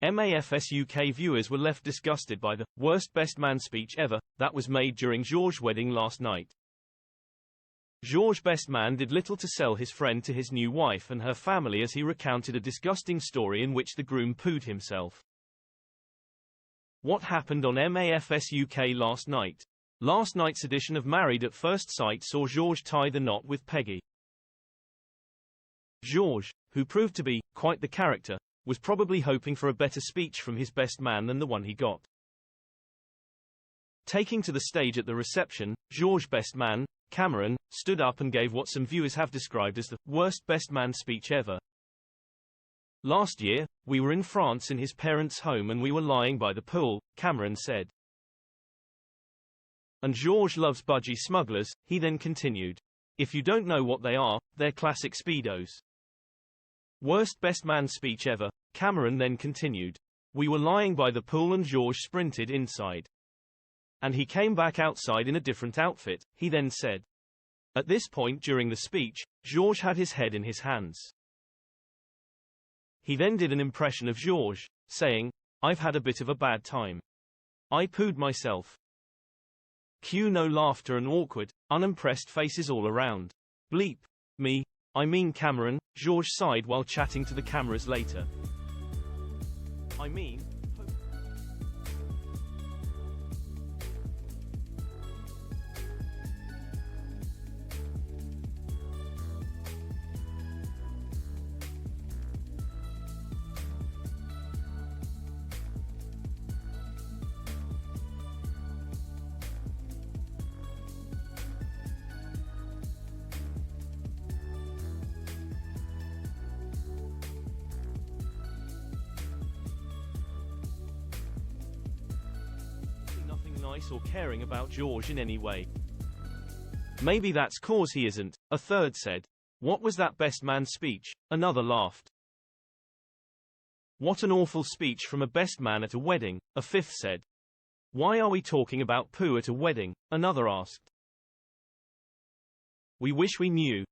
MAFS UK viewers were left disgusted by the worst best man speech ever that was made during Georges' wedding last night. Georges' best man did little to sell his friend to his new wife and her family as he recounted a disgusting story in which the groom pooed himself. What happened on MAFS UK last night? Last night's edition of Married at First Sight saw Georges tie the knot with Peggy. Georges, who proved to be quite the character, was probably hoping for a better speech from his best man than the one he got. Taking to the stage at the reception, Georges' best man, Cameron, stood up and gave what some viewers have described as the worst best man speech ever. Last year, we were in France in his parents' home and we were lying by the pool, Cameron said. And Georges loves budgie smugglers, he then continued. If you don't know what they are, they're classic Speedos. Worst best man speech ever, Cameron then continued. We were lying by the pool and Georges sprinted inside. And he came back outside in a different outfit, he then said. At this point during the speech, Georges had his head in his hands. He then did an impression of Georges, saying, I've had a bit of a bad time. I pooed myself. Cue no laughter and awkward, unimpressed faces all around. Bleep. Me. I mean Cameron, Georges sighed while chatting to the cameras later. I mean... nice or caring about Georges in any way. Maybe that's cause he isn't, a third said. What was that best man speech? Another laughed. What an awful speech from a best man at a wedding, a fifth said. Why are we talking about poo at a wedding? Another asked. We wish we knew,